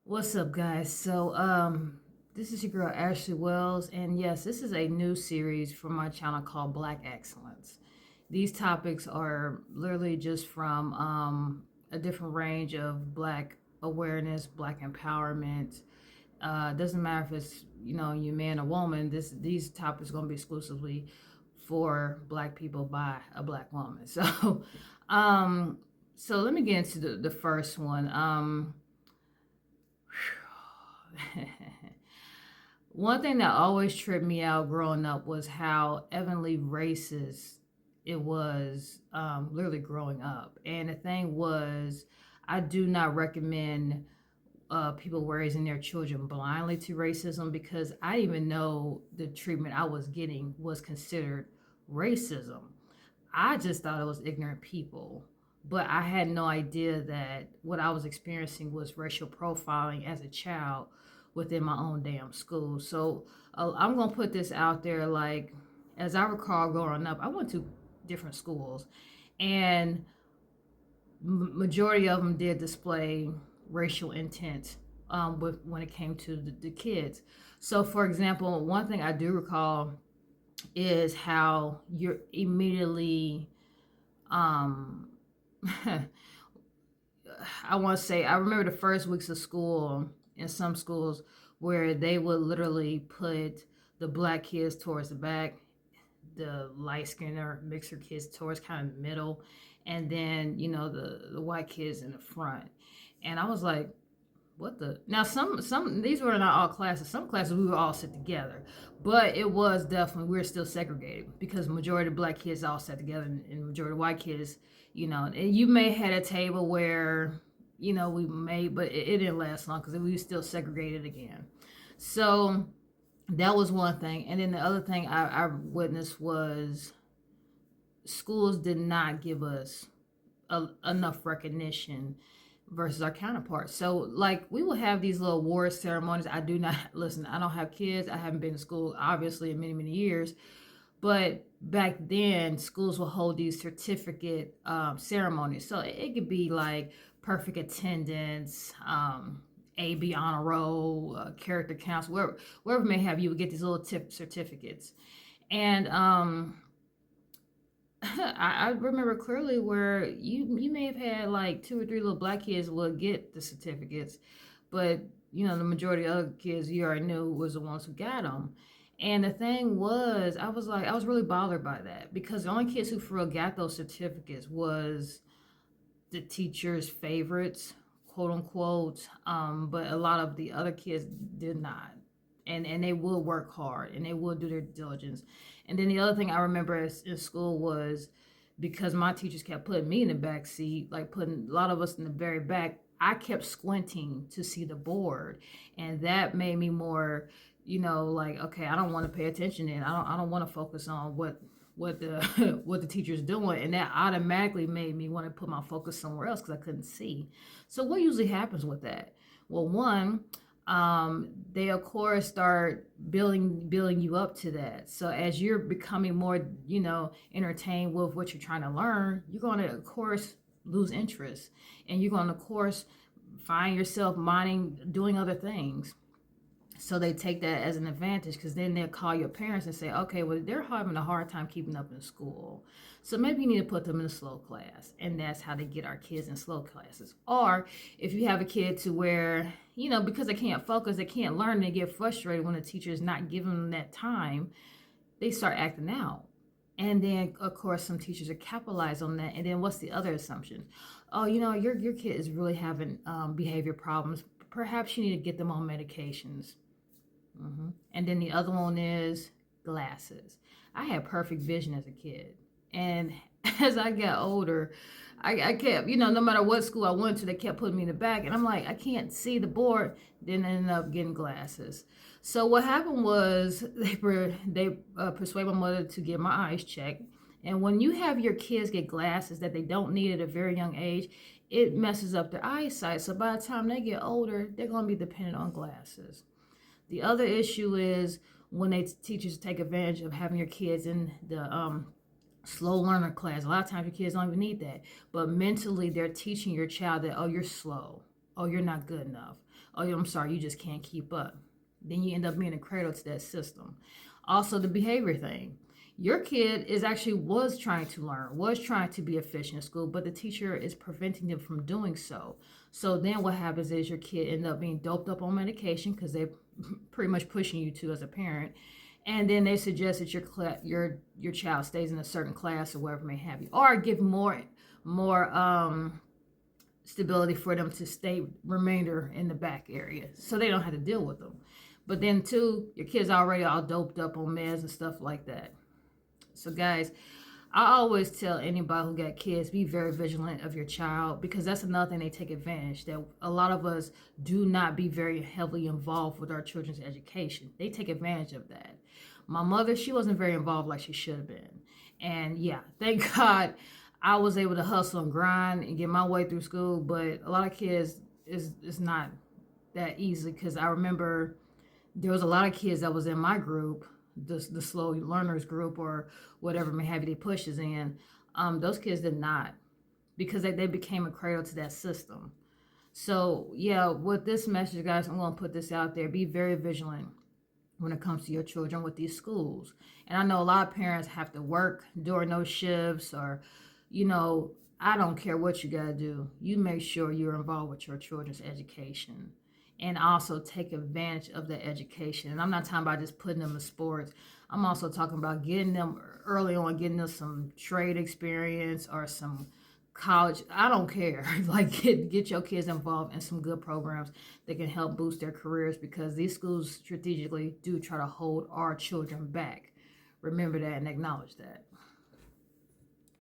What's up, guys? This is your girl Ashley Wells, and yes, this is a new series from my channel called Black Excellence. These topics are literally just from a different range of Black awareness, Black empowerment. Doesn't matter if it's you man or woman. These topics are gonna be exclusively for Black people by a Black woman. Um, so let me get into the first one. One thing that always tripped me out growing up was how evenly racist it was, literally growing up. And the thing was, I do not recommend people raising their children blindly to racism because I didn't even know the treatment I was getting was considered racism. I just thought it was ignorant people. But I had no idea that what I was experiencing was racial profiling as a child within my own damn school. I'm going to put this out there. Like, as I recall growing up, I went to different schools, and majority of them did display racial intent when it came to the kids. So, for example, one thing I do recall is how you're immediately I want to say I remember the first weeks of school in some schools where they would literally put the Black kids towards the back, the light skinned or mixer kids towards kind of the middle, and then the white kids in the front. And I was like, what the now some these were not all classes. Some classes we were all sit together, but it was definitely we were still segregated because majority of Black kids all sat together, and majority of white kids, and you may had a table where we made, but it didn't last long because we were still segregated again. So that was one thing. And then the other thing I witnessed was schools did not give us enough recognition versus our counterparts. So, like, we will have these little award ceremonies. I do not listen. I don't have kids. I haven't been to school obviously in many years. But back then, schools will hold these certificate ceremonies. So it could be like perfect attendance, AB honor roll, character counts, wherever it may have, you would get these little certificates. And I remember clearly where you may have had like two or three little Black kids would get the certificates, but the majority of other kids you already knew was the ones who got them. And the thing was, I was really bothered by that because the only kids who for real got those certificates was the teacher's favorites, quote unquote. But a lot of the other kids did not. And they will work hard and they will do their diligence. And then the other thing I remember in school was because my teachers kept putting me in the back seat, like putting a lot of us in the very back, I kept squinting to see the board. And that made me more, like, okay, I don't want to pay attention then. I don't want to focus on what the what the teacher's doing, and that automatically made me want to put my focus somewhere else because I couldn't see. So what usually happens with that? Well, one, they of course start building you up to that. So as you're becoming more, entertained with what you're trying to learn, you're going to of course lose interest, and you're going to of course find yourself doing other things. So they take that as an advantage because then they'll call your parents and say, okay, well, they're having a hard time keeping up in school. So maybe you need to put them in a slow class. And that's how they get our kids in slow classes. Or if you have a kid to where, because they can't focus, they can't learn, they get frustrated when the teacher is not giving them that time, they start acting out. And then, of course, some teachers are capitalize on that. And then what's the other assumption? Oh, your kid is really having behavior problems. Perhaps you need to get them on medications. And then the other one is glasses. I had perfect vision as a kid. And as I got older, I kept, no matter what school I went to, they kept putting me in the back. And I'm like, I can't see the board. Then I ended up getting glasses. So what happened was they persuaded my mother to get my eyes checked. And when you have your kids get glasses that they don't need at a very young age, it messes up their eyesight. So by the time they get older, they're going to be dependent on glasses. The other issue is when teachers take advantage of having your kids in the slow learner class. A lot of times your kids don't even need that. But mentally, they're teaching your child that, oh, you're slow. Oh, you're not good enough. oh, I'm sorry, you just can't keep up. Then you end up being a cradle to that system. Also, the behavior thing. Your kid is actually was trying to learn, was trying to be efficient in school, but the teacher is preventing them from doing so. So then what happens is your kid end up being doped up on medication because they're pretty much pushing you to as a parent, and then they suggest that your child stays in a certain class or whatever may have you, or give more stability for them to stay remainder in the back area so they don't have to deal with them. But then too, your kids already all doped up on meds and stuff like that. So guys, I always tell anybody who got kids, be very vigilant of your child, because that's another thing they take advantage, that a lot of us do not be very heavily involved with our children's education. They take advantage of that. My mother, she wasn't very involved like she should have been. And yeah, thank God I was able to hustle and grind and get my way through school, but a lot of kids is not that easy, because I remember there was a lot of kids that was in my group, the slow learners group or whatever may have you, they pushes in. Those kids did not, because they became a cradle to that system. So yeah, with this message, guys, I'm going to put this out there: be very vigilant when it comes to your children with these schools. And I know a lot of parents have to work during those shifts, or you know, I don't care what you got to do, you make sure you're involved with your children's education, and also take advantage of the education. And I'm not talking about just putting them in sports. I'm also talking about getting them early on, getting them some trade experience or some college. I don't care. Like get your kids involved in some good programs that can help boost their careers, because these schools strategically do try to hold our children back. Remember that and acknowledge that.